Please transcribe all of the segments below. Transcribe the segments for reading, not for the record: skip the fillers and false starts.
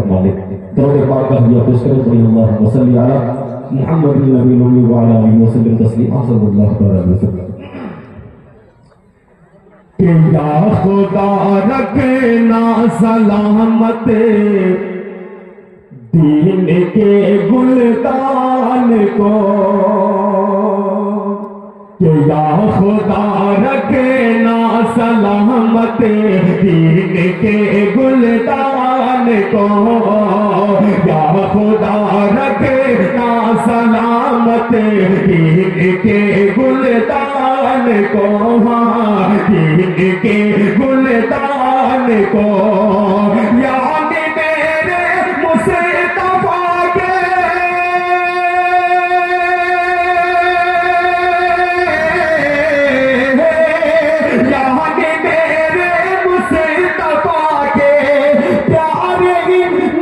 फरमा ले। दरूद पाक का हदिया पेश करें अल्लाहुम्मा सल्ली अला मुहम्मदिन नबी उम्मी व अला आलिहि वसल्लम तस्लीमा सल्लल्लाहु अलैहि वसल्लम। या खुदा रखना सलामत दीन के गुलदान को, या खुदा रखना सलामत दीन के गुलदान को, या खुदा रखना सलामत दीन के गुलदान को, दीन के गुलदान को, यानी मेरे मुस्तफा के यानी मेरे मुस्तफा के प्यारे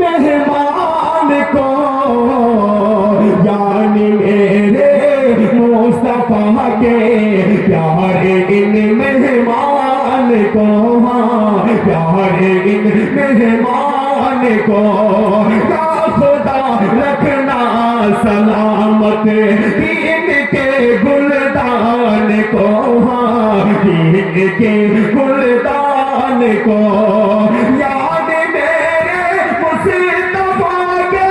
मेहमान को, यानी मेरे मुस्तफा के प्यारे इन मेहमान को, प्यारे इन मेहमान को, या खुदा रखना सलामत दीन के गुलदान को, दीन के गुलदान को, याद मेरे मुस्तफा के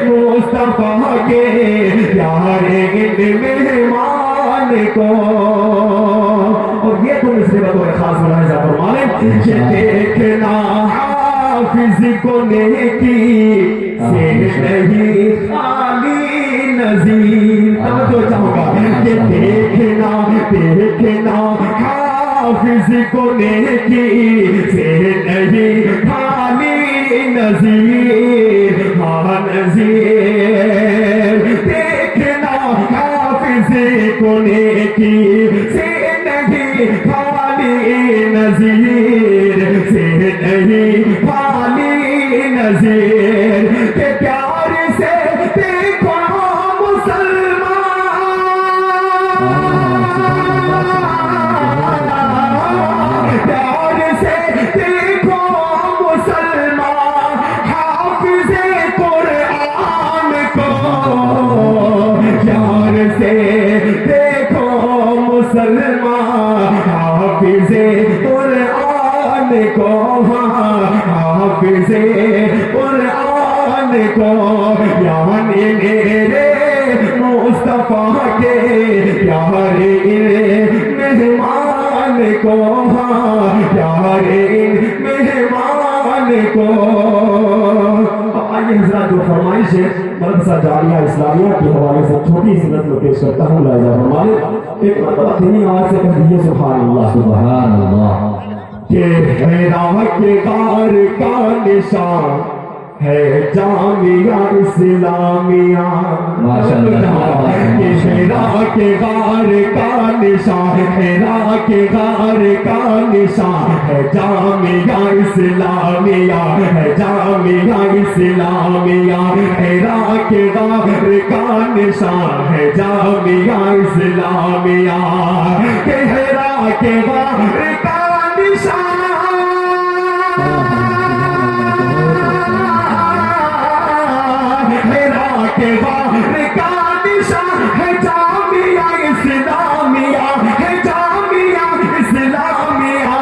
मुस्तफा के प्यारे इन मेहमान को। और ये तुम इसलिए बतौर खास बनाए जा फरमाने ये देखना हाफिज को नेकी से नहीं खाली नज़ीर। तब तो चाहूंगा ये देखना हाफिज को नेकी से नहीं खाली नज़ीर, हाँ नज़ीर। देखना हाफिज को नेकी से नहीं खाली नज़ीर, से नहीं खाली नज़ीर। के प्यार से देखो मुसलमान, प्यार से देखो मुसलमान हाफिज कुरान को, प्यार से देखो मुसलमान हाफिज कुरान को, हाफिज कुरान को, यानी मेरे मुस्तफा के प्यारे मेहमान को, प्यारे मेहमान को। आइए हज़रात जो फरमाइश है मदरसा जारिया इस्लामिया के हवाले से छोटी सी नज़्म पेश करता हूँ। लाजा फरमाने एक मरतबा धीमी आवाज़ से कह दीजिए सुभान अल्लाह सुभान अल्लाह। के हिरा के गार का निशान है जामिया इस्लामिया, माशाअल्लाह। के हिरा के गार का निशान, हिरा के गार का निशान है जामिया इस्लामिया, है जामिया इस्लामिया। हिरा के गार का निशान है जामिया इस्लामिया, के हिरा के गार का निशान के बाहर का निशान है जामिया इस्लामिया, है जामिया इस्लामिया।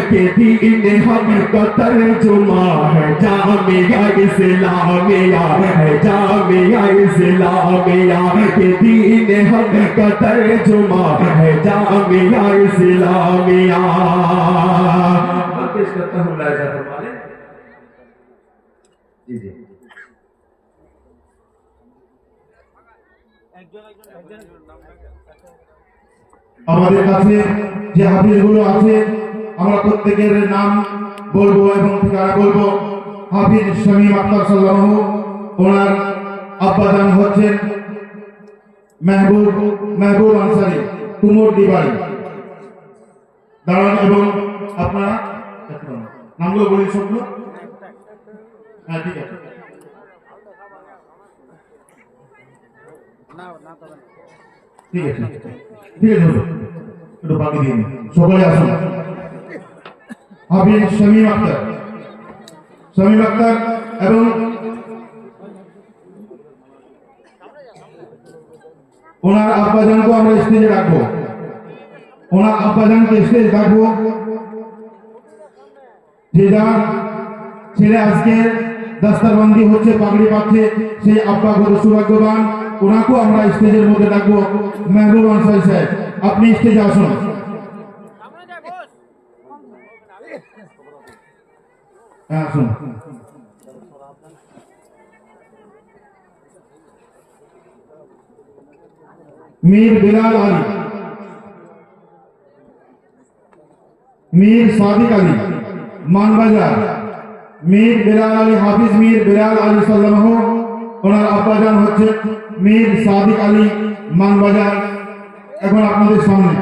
के दीन हक का तर्जुमा है जामिया इस्लामिया, है जामिया इस्लामिया। के दीन हक का तर्जुमा है जामिया इस्लामिया। पेश करता हूँ लाजा फरमाने जी जी। আমাদের কাছে যে হাফিজগুলো আছে আমরা প্রত্যেকের নাম বলবো এবং ঠিকানা বলবো। হাফিজ শামীম আক্তার সাল্লাল্লাহু, ওনার আব্বাজান হচ্ছেন মেহবুব আনসারী, কুমোর দিবাড়ি। দাঁড়ান এবং আপনারা নামগুলো বলি সবগুলো। হ্যাঁ ঠিক আছে, ঠিক আছে, ঠিক আছে, একটু বাকি দিন। সকলে আসুন। হাফিজ শামীম আক্তার, শামীম আক্তার এবং ওনার আব্বাজানকে আমরা স্টেজে রাখবো, ওনার আব্বাজানকে স্টেজ রাখবো। যে যার ছেলে আজকে দাস্তারবন্দি হচ্ছে, পাগড়ি পাচ্ছে, সেই আব্বা কত সৌভাগ্যবান, ওনাকেও আমরা স্টেজের মধ্যে রাখবো। মেহবুব আনসারী সাহেব, আপনি স্টেজে আসুন। হ্যাঁ আসুন। মীর বিলাল আলী, মীর সাদিক আলী মানবাজার, মীর বিলাল আলী, হাফিজ মীর বিলাল আলী সাল্লাল্লাহু, ওনার আব্বাজান হচ্ছে মীর সাদিক আলী মানবাজার। এখন আপনাদের সামনে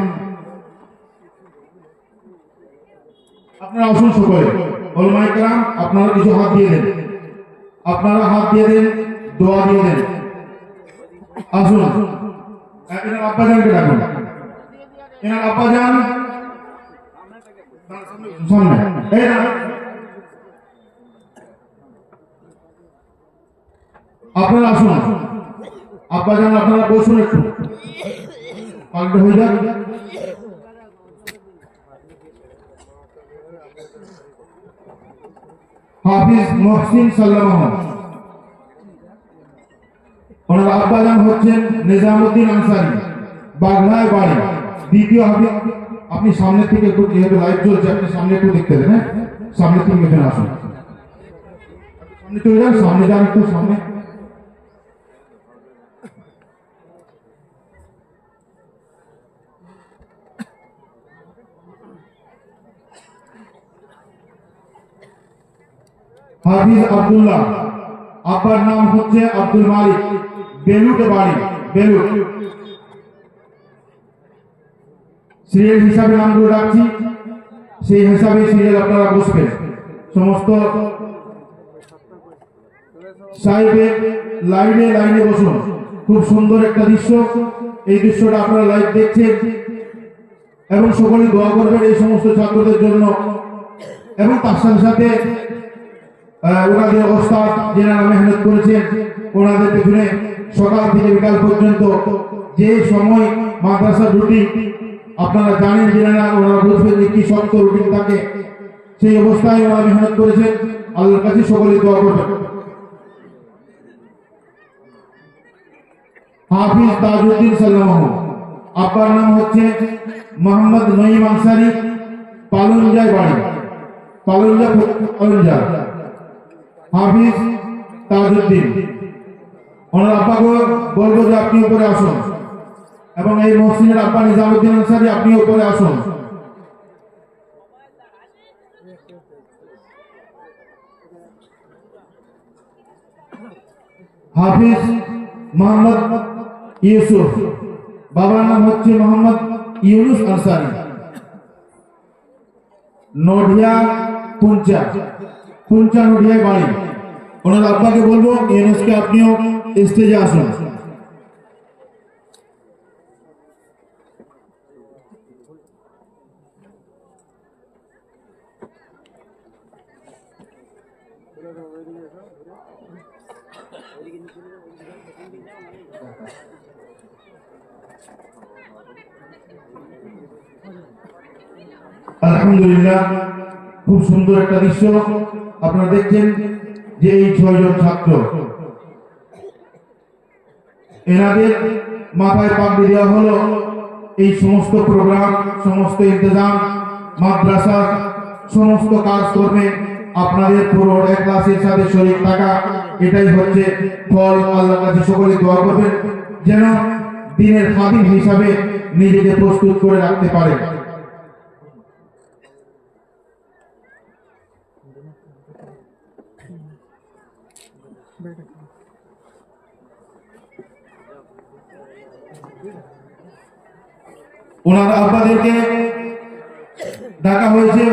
আপনারা আসুন সকলে, ওলামায়ে কেরাম আপনারা কিছু হাত দিয়ে দেন, আপনারা হাত দিয়ে দেন, দোয়া দিয়ে দেন। আসুন, এনার আব্বাজানকে ডাকুন, এনার আব্বাজান সামনে, এই না আপনারা আসুন, আব্বাজান আপনারা বসুন, একটু পাল্টে হয়ে যাক। হাফিজ মহসিন সাল্লাল্লাহু, ওনার আব্বাজান হচ্ছেন নিজামুদ্দিন আনসারী, বাগলায় বাড়ি, দ্বিতীয় হাফিজ। আপনি সামনে থেকে একটু, যেহেতু লাইভ চলছে, আপনি সামনে একটু দেখতে দেন। হ্যাঁ, সামনে থেকে এখানে আসুন, সামনে চলে যান, সামনে যান, একটু সামনে। হাফিজ আব্দুল্লাহ, আব্বার নাম হচ্ছে আব্দুল মালিক, বেলুটে বাড়ি, বেলুট। সিরিয়াল হিসাবে নামগুলো রাখছি, সেই হিসাবে সিরিয়াল আপনারা বসবেন। সমস্ত সাহেবে লাইনে লাইনে বসুন। খুব সুন্দর একটা দৃশ্য, এই দৃশ্যটা আপনারা লাইভ দেখছেন এবং সকলে দোয়া করবেন এই সমস্ত ছাত্রদের জন্য। এবং তার সাথে সাথে ওনাদের ওস্তাদ যেনারা মেহনত করেছেন, ওনাদের পেছনে সকাল থেকে বিকাল পর্যন্ত যে সময় মাদ্রাসার রুটিন আপনারা জানেন, যেনারা ওনারা বুঝবেন যে কি শক্ত রুটিন থাকে, সেই অবস্থায় ওনারা মেহনত করেছেন। আল্লাহর কাছে সকলে দোয়া করবেন। হাফিজ তাজউদ্দিন সাল্লাল্লাহু, আব্বার নাম হচ্ছে মোহাম্মদ নঈম আনসারী, পালনজায় বাড়ি, পালনজা। হাফিজ তাজউদ্দিন, ওনার আব্বাকে বলবো যে আপনি উপরে আসুন, এবং এই মহসিনের আব্বা নিজামুদ্দিন আনসারী, আপনি উপরে আসুন। হাফিজ মোহাম্মদ ইউসুফ, বাবার নাম হচ্ছে মোহাম্মদ ইউনুস আনসারী, নডিয়া পুঞ্চা নডিয়ায় বাড়ি। ওনার আব্বাকে বলবো ইউনুসকে আপনিও স্টেজে আসুন। আলহামদুলিল্লাহ, খুব সুন্দর একটা দৃশ্য আপনারা দেখছেন যে এই 6 জন ছাত্র, এনাদের মাথায় পাগড়ি দেওয়া হলো। এই সমস্ত প্রোগ্রাম, সমস্ত ইন্তজাম, মাদ্রাসার সমস্ত কাজ করবে আপনাদের পুরো ইখলাসের সাথে শরীক থাকা, এটাই হচ্ছে ফল। আল্লাহর কাছে সকলে দোয়া করবেন যেন দ্বীনের খাদিম হিসাবে নিজেকে প্রস্তুত করে রাখতে পারে। ওনার আব্বাদেরকে ডাকা হয়েছে,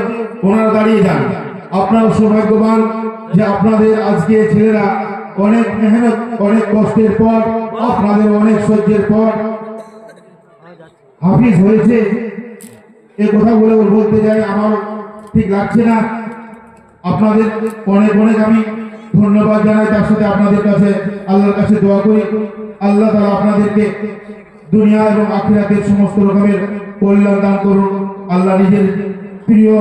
ওনারা দাঁড়িয়ে যান। আপনারা সৌভাগ্যবান যে আপনাদের আজকে ছেলেরা অনেক মেহনত, অনেক কষ্টের পর, আপনাদের অনেক সহ্যের পর হাফিজ হয়েছে। এই কথাগুলো বলতে যাই আমার ঠিক লাগছে না। আপনাদের অনেক অনেক আমি ধন্যবাদ জানাই। তার সাথে আপনাদের কাছে আল্লাহর কাছে দোয়া করি আল্লাহ তাআলা আপনাদেরকে দুনিয়া এবং আখিরাতের সমস্ত রকমের কল্যাণ দান করুন। আল্লাহ নিজের প্রিয়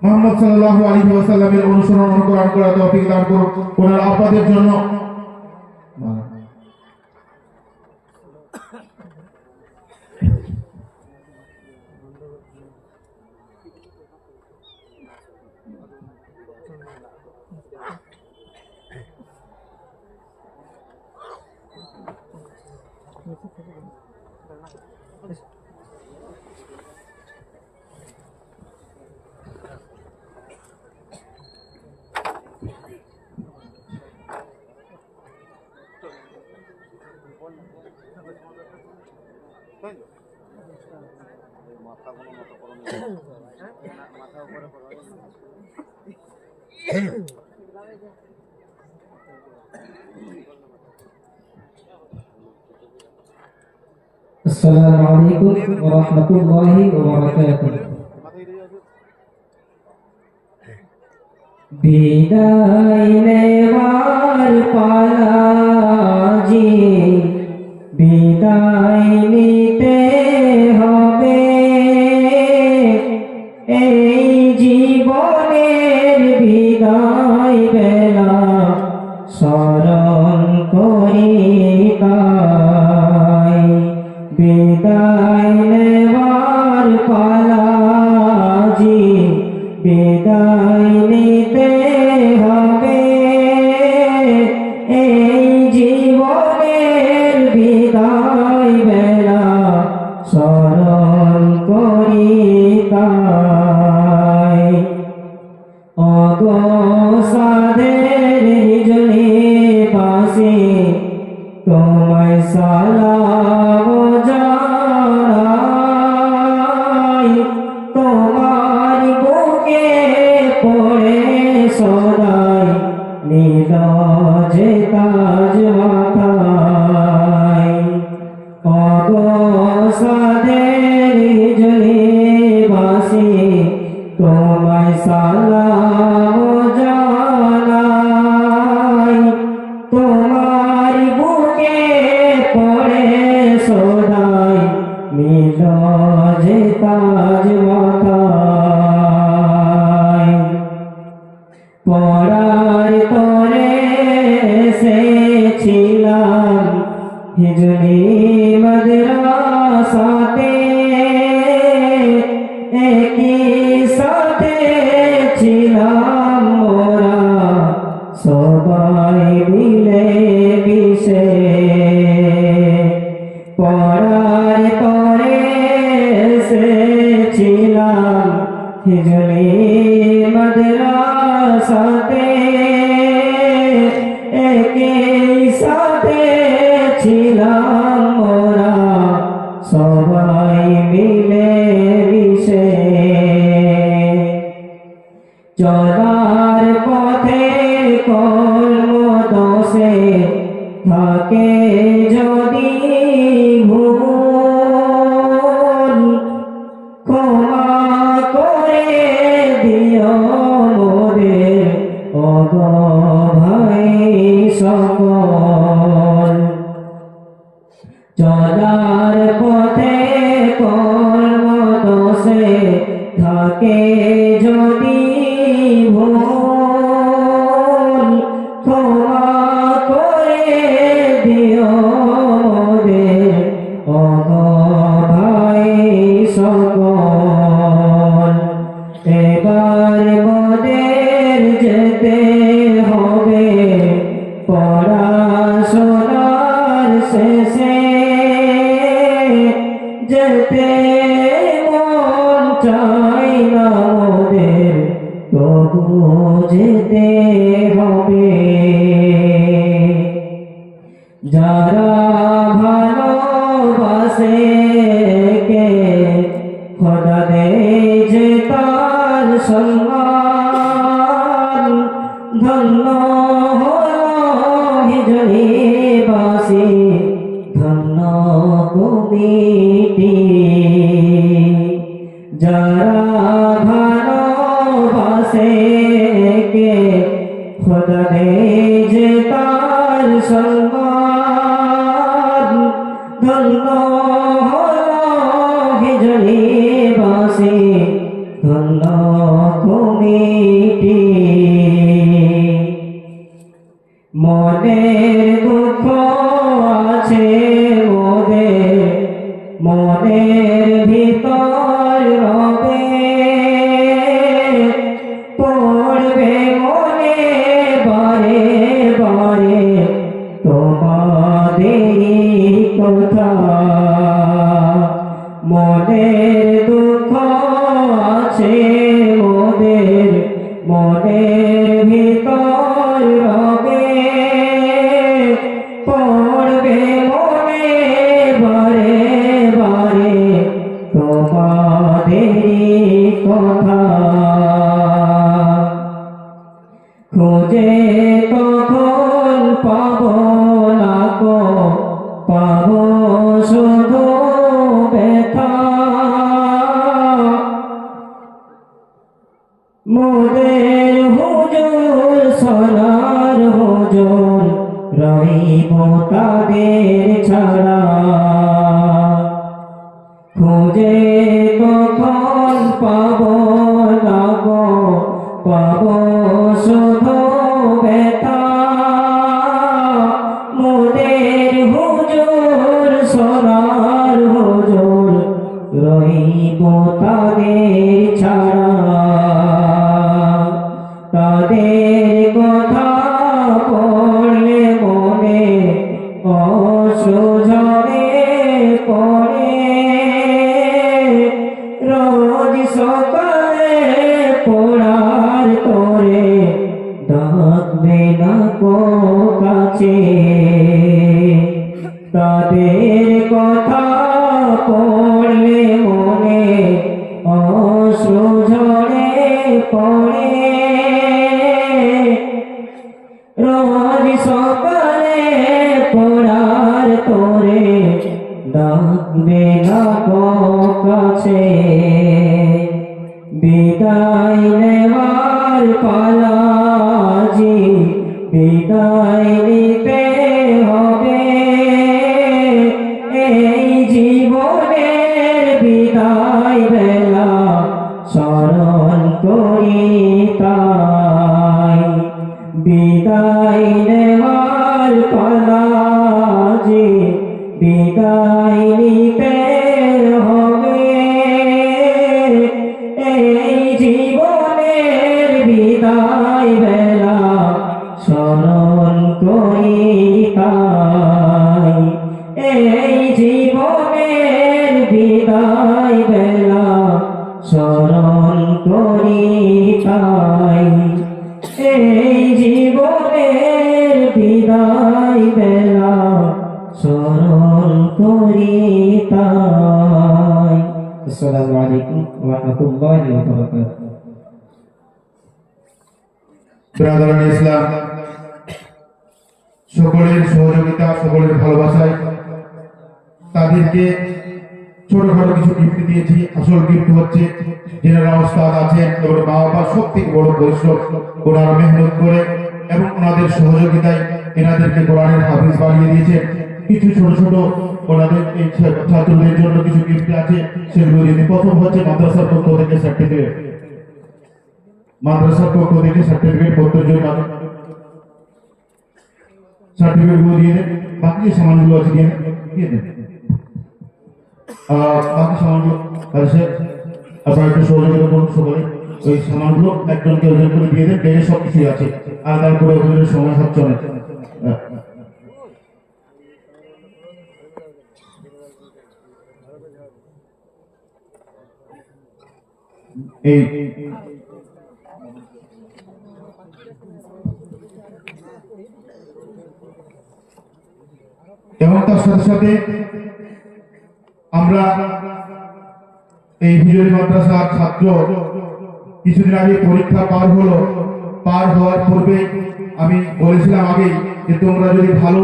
মুহাম্মদ সাল্লাল্লাহু আলাইহি ওয়াসাল্লামের অনুসরণ অনুকরণ করার তৌফিক দান করুন। ওনার আপনাদের জন্য আসসালামু আলাইকুম ওয়া রাহমাতুল্লাহি ওয়া বারাকাতুহু। বিদায় নেওয়ার পালা জি, বিদায় নিতে হবে। এই জীবনের বিদায় বেলা স্মরণ করি তাই। বিদায় নেওয়ার পালা জি, বিদায় নিতে হবে। এই জীবনের বিদায় বেলা স্মরণ করি তাই। অগসাদের হিজলি পাশে তোমায় সালাম জানাই। তোমার বুকে পড়ে সদাই নীল যে তাজ মাথায়। অগসাদের হিজলি বাসি তোমায় সালাম জানাই। তোমার বুকে পড়ে সদাই নীল যে তাজ মাথায়। পড়ার তরে এসেছিলাম হিজলি মাদ্রাসাতে। একই সাথে ছিলাম মোরা সবাই মিলে মিশে। পড়ার তরে এসেছিলাম হিজলি মাদ্রাসাতে। একই সাথে ছিলাম মোরা সবাই মিলে মিশে। চলার পথে কর্মদোষে থাকে যদি ভুল, ক্ষমা করে দিও মোদের ওগো ভাই সকল। চলার পথে কর্মদোষে থাকে যদি ভুল, ক্ষমা করে দিও মোদের ওগো ভাই সকল। এবার মোদের যেতে হবে পড়াশোনার শেষে। যেতে মন চাই না মোদের, তবু যেতে হবে। যারা ভালোবাসে কে খোদা দে যে সলমান ধন্য হলো হিজড়িবাসী ধন্য কমিটি যারা ভালোবাসে কে খোদা দে যে তার সলমান ধন্য হলো হিজড়িবাসী ধন্য কমিটি মনের দুঃখ আছে মনের ভিতর রবে পড়বে মনে বারে বারে তোমাদেরই কথা মনের দুঃখ আছে মনের ভিতর রবে পড়বে মনে বারে বারে তোমাদেরই কথা খোঁজে তখন পাবো না গো পাবো শুধু ব্যথা মোদের হুজুর সোনার হুজুর রহিব তাদের ছাড়া খোঁজে তখন পাবো না গো পাবো শুধু ব্যথা মোদের হুজুর সোনার হুজুর রহিব তাদের ছাড়া তাদের কথা পড়লে মনে অসুঝরে পড়ে রোজ সকালে পড়ার তোরে ডাকবে না কো কাছে তাদের কথা পড়লে মনে অসুঝরে পড়ে রোজ সকালে পড়ার তোরে ডাকবে না কো কাছে বিদায় নেওয়ার পালা জি বিদায় নিতে হবে এই জীবনের বিদায় বেলা স্মরণ করি তাই বিদায় নেওয়ার পালা যে বিদায় নিতে হবে এই জীবনের বিদায় বেলা স্মরণ করি তাই এই জীবনের বিদায় বেলা স্মরণ করি তাই এই জীবনের বিদায় বেলা স্মরণ করি তাই আসসালামু আলাইকুম ওয়া রাহমাতুল্লাহি ওয়া বারাকাতুহু ব্রাদারান ইসলাম সকলের সহযোগিতা সকলের ভালোবাসায় তাদেরকে ছোটখাটো কিছু গিফট দিয়েছি আসল গিফট হচ্ছে যারা ওস্তাদ আছেন এবং মা বাবা সব থেকে বড় পরিশ্রম ওনারা মেহনত করে এবং ওনাদের সহযোগিতায় এনাদেরকে কোরআনের হাফিজ বানিয়ে দিয়েছেন কিছু ছোট ছোট ওনাদের এই ছাত্রদের জন্য কিছু গিফট আছে সেগুলো দিতে প্রথম হচ্ছে মাদ্রাসার পক্ষ থেকে সার্টিফিকেট মাদ্রাসার পক্ষ থেকে সার্টিফিকেট পত্রের জন্য সার্টিফিকেট গুলো দিয়ে দেন বাকি যে সামানগুলো আছে দিয়ে দেন বাকি সামানগুলো আছে আপনারা একটু সহযোগিতা করুন সকলে ওই সামানগুলো একজনকে ওজন করে দিয়ে দেন ব্যাগে সব কিছুই আছে আর তারপরে ওজনের সময় হচ্ছে অনেক এই এবং তার সাথে সাথে আমরা এই বিজয় মাদ্রাসার ছাত্র কিছুদিন আগে পরীক্ষা পার হলো, পার হওয়ার পূর্বে আমি বলেছিলাম আগে যে তোমরা যদি ভালো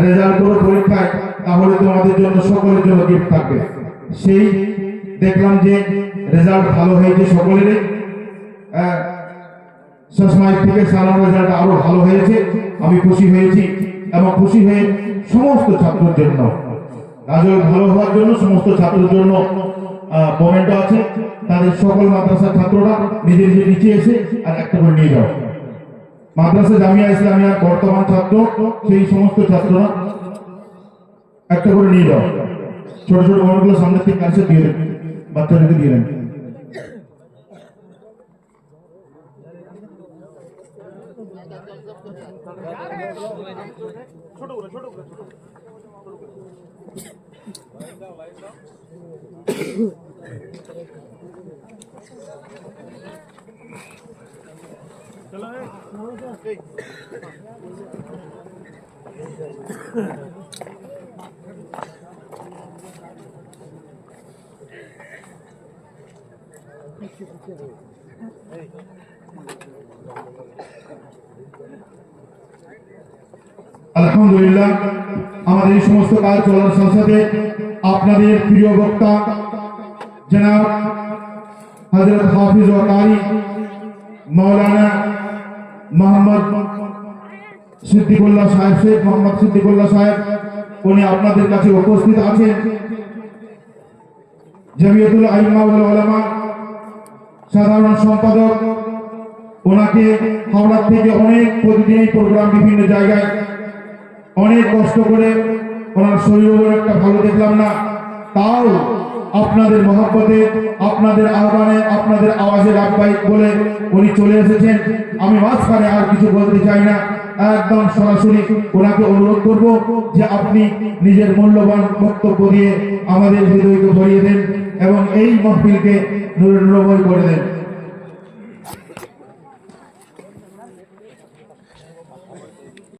রেজাল্ট করো পরীক্ষায় তাহলে তোমাদের জন্য সকলের জন্য গিফট থাকবে। সেই দেখলাম যে রেজাল্ট ভালো হয়েছে সকলেরই। শেষ মাস থেকে সালাম রেজাল্ট আরো ভালো হয়েছে, আমি খুশি হয়েছি এবং খুশি হয়ে সমস্ত ছাত্রের জন্য রেজাল্ট ভালো হওয়ার জন্য সমস্ত ছাত্রের জন্য কমেন্ট আছে, তাদের সকল মাদ্রাসার ছাত্ররা নিজে নিজে নিচে এসে আর একটা করে নিয়ে যাও। মাদ্রাসা জামিয়া ইসলামিয়ার বর্তমান ছাত্র সেই সমস্ত ছাত্ররা একটা করে নিয়ে যাও। ছোট ছোট কমেন্টগুলো সামনে থেকে কাছে দিয়ে দেন, বাচ্চাদেরকে দিয়ে দেন। আলহামদুলিল্লাহ, আমাদের এই সমস্ত কাজ চলার সাথে সাথে আপনাদের প্রিয় বক্তা জনাব হযরত হাফিজ ও কারি মাওলানা মোহাম্মদ সিদ্দিকুল্লাহ সাহেব, শেখ মোহাম্মদ সিদ্দিকুল্লাহ সাহেব, উনি আপনাদের কাছে উপস্থিত আছেন। জমিয়তুল আইম্মা ওয়াল উলামা সাধারণ সম্পাদক, ওনাকে হাওড়া থেকে অনেক প্রতিদিনই প্রোগ্রাম বিভিন্ন জায়গায় অনেক কষ্ট করে, ওনার শরীরের একটা ভালো দেখলাম না, তাও আপনাদের মহব্বতে, আপনাদের আহ্বানে, আপনাদের আওয়াজের আহ্বায়ক বলে উনি চলে এসেছেন। আমি মাঝখানে আর কিছু বলতে চাই না, একদম সরাসরি ওনাকে অনুরোধ করব যে আপনি নিজের মূল্যবান বক্তব্য দিয়ে আমাদের হৃদয়কে ভরিয়ে দেন এবং এই মাহফিলকে নূরময় করে দেন।